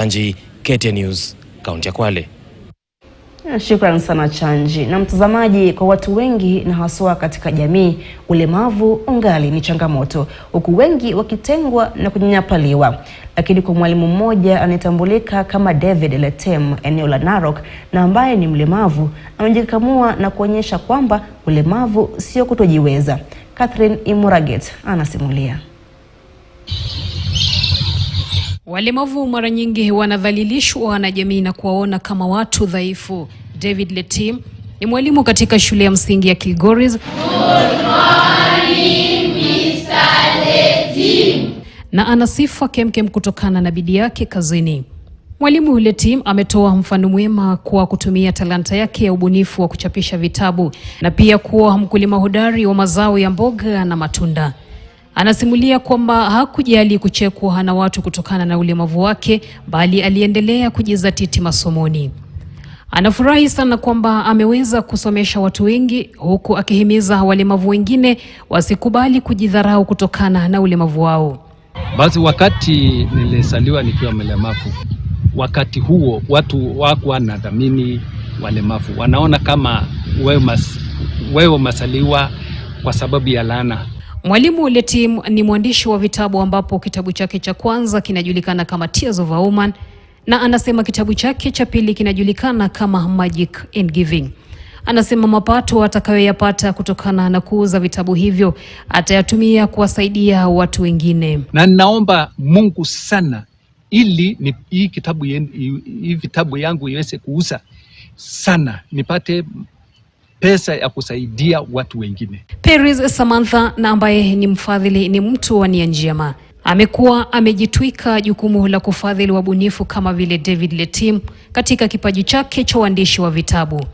Chanji, KTN News, kaunti ya Kwale. Shukrani sana Chanji. Na mtazamaji, kwa watu wengi na haswa katika jamii, ulemavu ungali ni changamoto, huku wengi wakitengwa na kunyanyapaliwa. Lakini kwa mwalimu mmoja anayetambulika kama David Letem eneo la Narok na ambaye ni mlemavu, amejikakamua na kuonyesha kwamba ulemavu sio kutojiweza. Catherine Imuraget anasimulia. Walemavu mara nyingi wanadhalilishwa na jamii na kuwaona kama watu dhaifu. David Letem ni mwalimu katika shule ya msingi ya Kilgoris. Good morning, Mr. Letem. Na ana sifa kemkem kutokana na bidii yake kazini. Mwalimu Letem ametoa mfano mwema kwa kutumia talanta yake ya ubunifu wa kuchapisha vitabu na pia kuwa mkulima hodari wa mazao ya mboga na matunda. Anasimulia kwamba hakujali kuchekwa na watu kutokana na ulemavu wake, bali aliendelea kujizatiti masomoni. Anafurahi sana kwamba ameweza kusomesha watu wengi, huku akihimiza walemavu wengine wasikubali kujidharau kutokana na ulemavu wao. Basi wakati nilisaliwa nikiwa mlemavu, wakati huo watu wako wanadhamini walemavu. Wanaona kama wewe masaliwa kwa sababu ya laana. Mwalimu Letem ni mwandishi wa vitabu ambapo kitabu chake cha kwanza kinajulikana kama Tears of a Woman, na anasema kitabu chake cha pili kinajulikana kama Magic in Giving. Anasema mapato atakayoyapata kutokana na kuuza vitabu hivyo atayatumia kuwasaidia watu wengine. Na naomba Mungu sana ili hii vitabu yangu iweze kuuza sana, nipate pesa ya kusaidia watu wengine. Paris Samantha, na ambaye ni mfadhili, ni mtu wa nia njema. Amekuwa amejitwika jukumu la kufadhili wabunifu kama vile David Letem katika kipaji chake cha uandishi wa vitabu.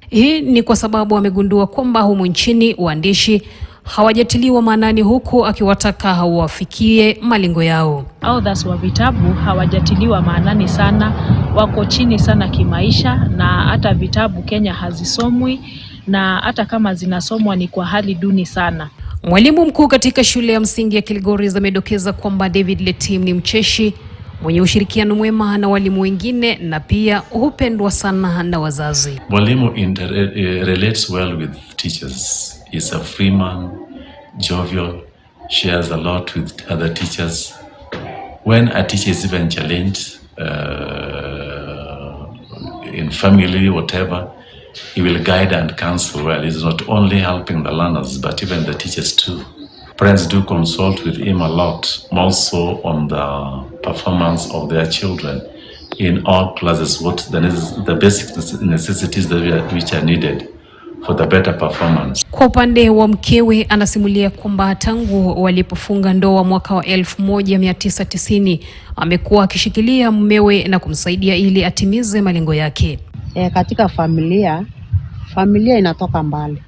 Hii ni kwa sababu amegundua kwamba humu nchini waandishi hawajatiliwa maanani, huku akiwataka hawafikie malengo yao. Authors wa vitabu hawajatiliwa maanani sana, wako chini sana kimaisha, na hata vitabu Kenya hazisomwi, na hata kama zinasomwa ni kwa hali duni sana. Mwalimu mkuu katika shule ya msingi ya Kilgoris amedokeza kwamba David Letem ni mcheshi, mwenye ushirikiano mwema na walimu wengine, na pia hupendwa sana na wazazi. Mwalimu relates well with teachers. He's a free man, jovial, shares a lot with other teachers. When a teacher is even challenged in family, whatever, he will guide and counsel well. He's not only helping the learners, but even the teachers too. Parents do consult with him a lot, more so on the performance of their children in all classes, what the basic necessities which are needed for the better performance. Kwa upande wa mkewe, anasimulia kwamba tangu walipofunga ndoa mwaka wa 1990 amekuwa akishikilia mumewe na kumsaidia ili atimize malengo yake. Katika familia inatoka mbali,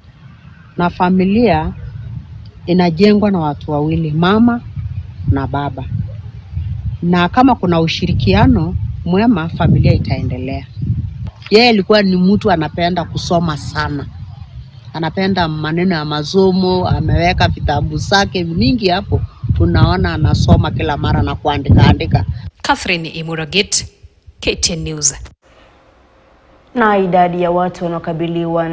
na familia inajengwa na watu wawili, mama na baba, na kama kuna ushirikiano mwema familia itaendelea. Yeye alikuwa ni mtu anapenda kusoma sana, anapenda maneno ya masomo, ameweka vitabu zake mingi hapo, tunaona anasoma kila mara na kuandika. Catherine Imuraget, KTN News. Na idadi ya watu wanaokabiliwa na